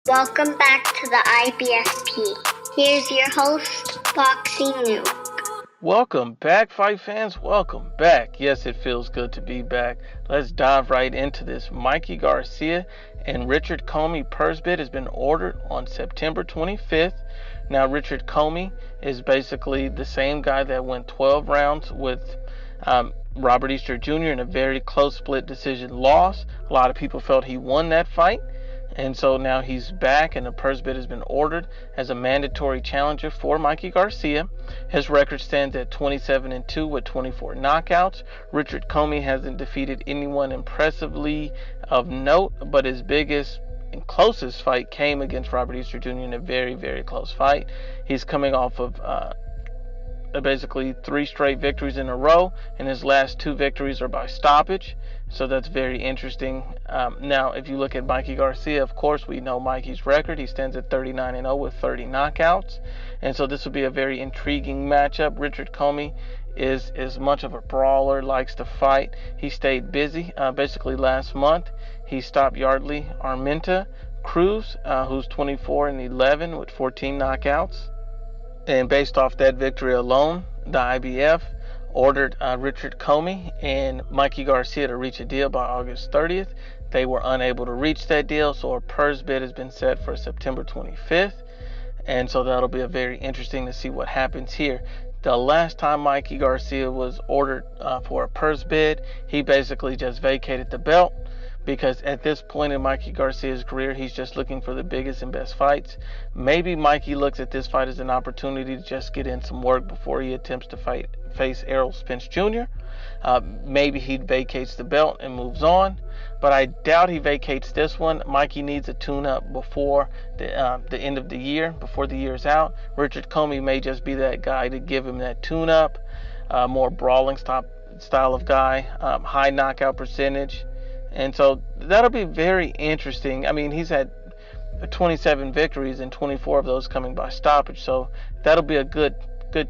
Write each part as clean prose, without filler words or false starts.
Welcome back to the IBFP. Here's your host, Boxing Nuke. Welcome back, fight fans. Welcome back. Yes, it feels good to be back. Let's dive right into this. Mikey Garcia and Richard Commey purse bid has been ordered on September 25th. Now, Richard Commey is basically the same guy that went 12 rounds with Robert Easter Jr. in a very close split decision loss. A lot of people felt he won that fight. And so now he's back, and the purse bid has been ordered as a mandatory challenger for Mikey Garcia. His record stands at 27-2 with 24 knockouts. Richard Commey hasn't defeated anyone impressively of note, but his biggest and closest fight came against Robert Easter Jr. in a very, very close fight. He's coming off of basically 3 straight victories in a row, and his last 2 victories are by stoppage. So that's very interesting. Now, if you look at Mikey Garcia, of course, we know Mikey's record. He stands at 39-0 with 30 knockouts. And so this will be a very intriguing matchup. Richard Commey is as much of a brawler, likes to fight. He stayed busy. Basically, last month, he stopped Yardley Armenta Cruz, who's 24-11 with 14 knockouts. And based off that victory alone, the IBF ordered Richard Commey and Mikey Garcia to reach a deal by August 30th. They were unable to reach that deal, so a purse bid has been set for September 25th. And so that'll be very interesting to see what happens here. The last time Mikey Garcia was ordered for a purse bid, he basically just vacated the belt, because at this point in Mikey Garcia's career, he's just looking for the biggest and best fights. Maybe Mikey looks at this fight as an opportunity to just get in some work before he attempts to face Errol Spence Jr. Maybe he vacates the belt and moves on, but I doubt he vacates this one. Mikey needs a tune-up before the end of the year, before the year's out. Richard Commey may just be that guy to give him that tune-up, more brawling style of guy, high knockout percentage. And so that'll be very interesting. I mean, he's had 27 victories and 24 of those coming by stoppage. So that'll be a good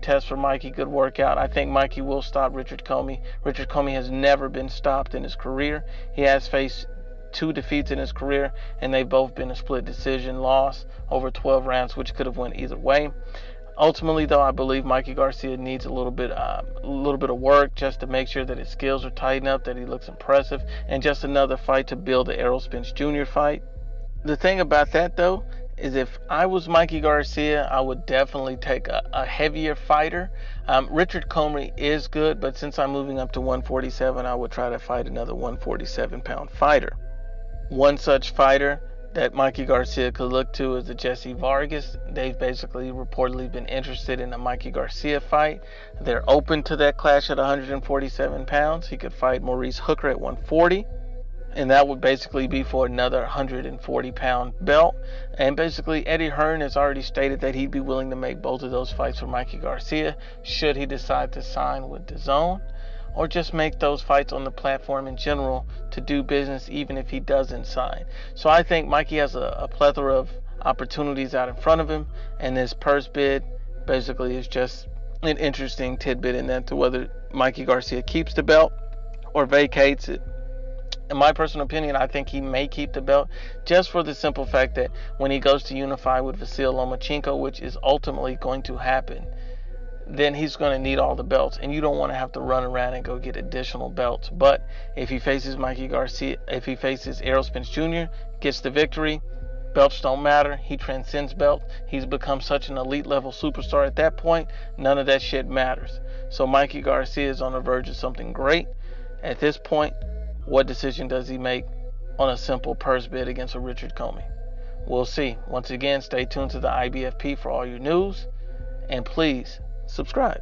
test for Mikey, good workout. I think Mikey will stop Richard Commey. Richard Commey has never been stopped in his career. He has faced 2 defeats in his career, and they've both been a split decision loss over 12 rounds, which could have went either way. Ultimately, though, I believe Mikey Garcia needs a little bit of work just to make sure that his skills are tightened up, that he looks impressive, and just another fight to build the Errol Spence Jr. fight. The thing about that, though, is if I was Mikey Garcia, I would definitely take a heavier fighter. Richard Commey is good, but since I'm moving up to 147, I would try to fight another 147-pound fighter. One such fighter that Mikey Garcia could look to is the Jesse Vargas. They've basically reportedly been interested in a Mikey Garcia fight. They're open to that clash at 147 pounds. He could fight Maurice Hooker at 140. And that would basically be for another 140-pound belt. And basically, Eddie Hearn has already stated that he'd be willing to make both of those fights for Mikey Garcia should he decide to sign with DAZN, or just make those fights on the platform in general to do business even if he doesn't sign. So I think Mikey has a plethora of opportunities out in front of him, and this purse bid basically is just an interesting tidbit in that to whether Mikey Garcia keeps the belt or vacates it. In my personal opinion, I think he may keep the belt just for the simple fact that when he goes to unify with Vasyl Lomachenko, which is ultimately going to happen, then he's going to need all the belts, and you don't want to have to run around and go get additional belts. But if he faces Mikey Garcia, if he faces Errol Spence Jr., gets the victory, belts don't matter. He transcends belt. He's become such an elite level superstar at that point. None of that shit matters. So Mikey Garcia is on the verge of something great. At this point, what decision does he make on a simple purse bid against a Richard Commey? We'll see. Once again, stay tuned to the IBFP for all your news, and please subscribe.